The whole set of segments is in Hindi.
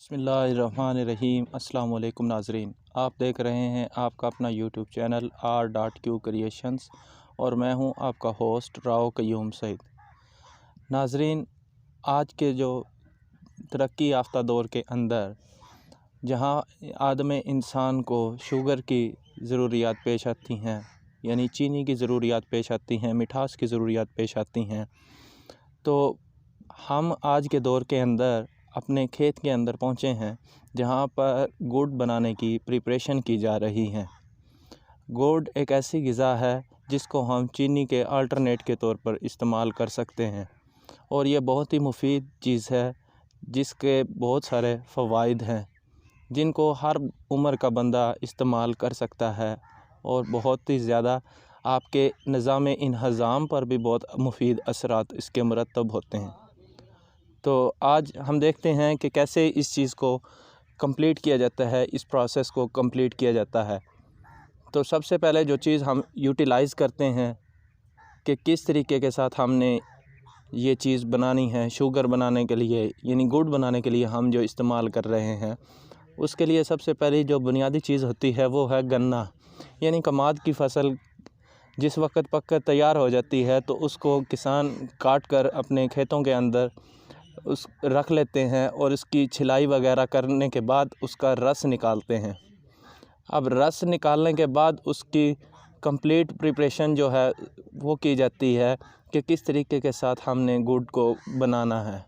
बिस्मिल्लाहिर्रहमानिर्रहीम। अस्सलाम वालेकुम नाजरीन, आप देख रहे हैं आपका अपना यूट्यूब चैनल R.Q क्रिएशंस और मैं हूं आपका होस्ट राव क़य्यूम सईद। नाजरीन, आज के जो तरक्की याफ्ता दौर के अंदर जहां आदमी इंसान को शुगर की ज़रूरियात पेश आती हैं, यानी चीनी की ज़रूरियात पेश आती हैं, मिठास की ज़रूरियात पेश आती हैं, तो हम आज के दौर के अंदर अपने खेत के अंदर पहुँचे हैं जहाँ पर गुड़ बनाने की प्रिपरेशन की जा रही है। गुड़ एक ऐसी ग़िज़ा है जिसको हम चीनी के अल्टरनेट के तौर पर इस्तेमाल कर सकते हैं और ये बहुत ही मुफीद चीज़ है जिसके बहुत सारे फ़वाइद हैं जिनको हर उम्र का बंदा इस्तेमाल कर सकता है और बहुत ही ज़्यादा आपके निज़ाम इंहज़ाम पर भी बहुत मुफीद असरात इसके मुरतब होते हैं। तो आज हम देखते हैं कि कैसे इस चीज़ को कंप्लीट किया जाता है, इस प्रोसेस को कंप्लीट किया जाता है। तो सबसे पहले जो चीज़ हम यूटिलाइज़ करते हैं कि किस तरीके के साथ हमने ये चीज़ बनानी है, शुगर बनाने के लिए यानी गुड़ बनाने के लिए हम जो इस्तेमाल कर रहे हैं, उसके लिए सबसे पहले जो बुनियादी चीज़ होती है वो है गन्ना। यानी कमाद की फ़सल जिस वक्त पक कर तैयार हो जाती है तो उसको किसान काट कर अपने खेतों के अंदर उस रख लेते हैं और इसकी छिलाई वगैरह करने के बाद उसका रस निकालते हैं। अब रस निकालने के बाद उसकी कंप्लीट प्रिपरेशन जो है वो की जाती है कि किस तरीके के साथ हमने गुड़ को बनाना है।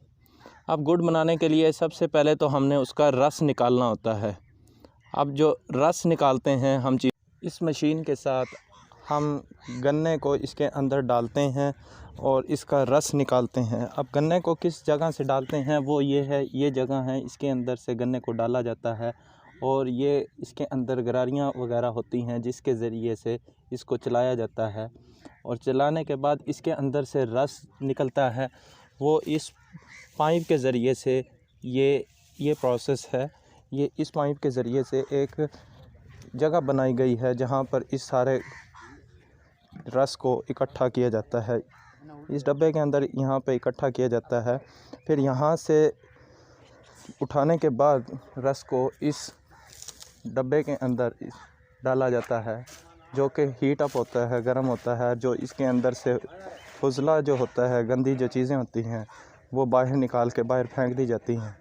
अब गुड़ बनाने के लिए सबसे पहले तो हमने उसका रस निकालना होता है। अब जो रस निकालते हैं हम इस मशीन के साथ हम गन्ने को इसके अंदर डालते हैं और इसका रस निकालते हैं। अब गन्ने को किस जगह से डालते हैं वो ये है, ये जगह है, इसके अंदर से गन्ने को डाला जाता है और ये इसके अंदर गरारियाँ वगैरह होती हैं जिसके ज़रिए से इसको चलाया जाता है और चलाने के बाद इसके अंदर से रस निकलता है। वो इस पाइप के ज़रिए से ये प्रोसेस है, ये इस पाइप के ज़रिए से एक जगह बनाई गई है जहाँ पर इस सारे रस को इकट्ठा किया जाता है। इस डब्बे के अंदर यहाँ पे इकट्ठा किया जाता है। फिर यहाँ से उठाने के बाद रस को इस डब्बे के अंदर डाला जाता है जो कि हीट अप होता है, गर्म होता है। जो इसके अंदर से फुजला जो होता है, गंदी जो चीज़ें होती हैं वो बाहर निकाल के बाहर फेंक दी जाती हैं।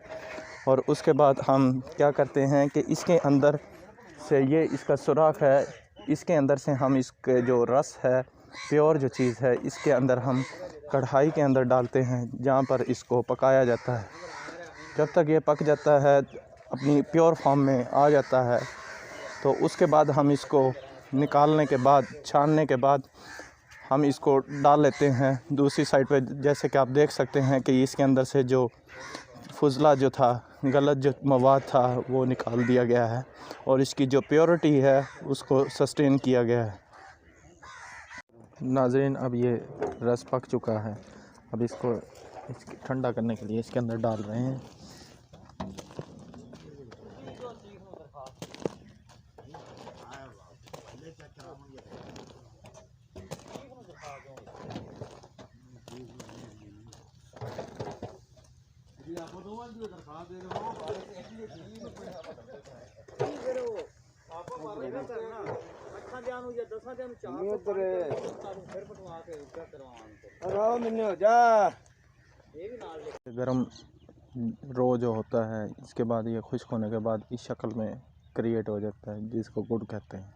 और उसके बाद हम क्या करते हैं कि इसके अंदर से ये इसका सुराख है, इसके अंदर से हम इसके जो रस है, प्योर जो चीज़ है, इसके अंदर हम कढ़ाई के अंदर डालते हैं जहाँ पर इसको पकाया जाता है। जब तक ये पक जाता है, अपनी प्योर फॉर्म में आ जाता है, तो उसके बाद हम इसको निकालने के बाद, छानने के बाद हम इसको डाल लेते हैं दूसरी साइड पे। जैसे कि आप देख सकते हैं कि इसके अंदर से जो फुजला जो था, गलत जो मवाद था वो निकाल दिया गया है और इसकी जो प्योरिटी है उसको सस्टेन किया गया है। नाज़रीन, अब ये रस पक चुका है। अब इसको ठंडा करने के लिए इसके अंदर डाल रहे हैं। गरम रो जो होता है, इसके बाद ये खुश्क होने के बाद इस शक्ल में क्रिएट हो जाता है जिसको गुड़ कहते हैं।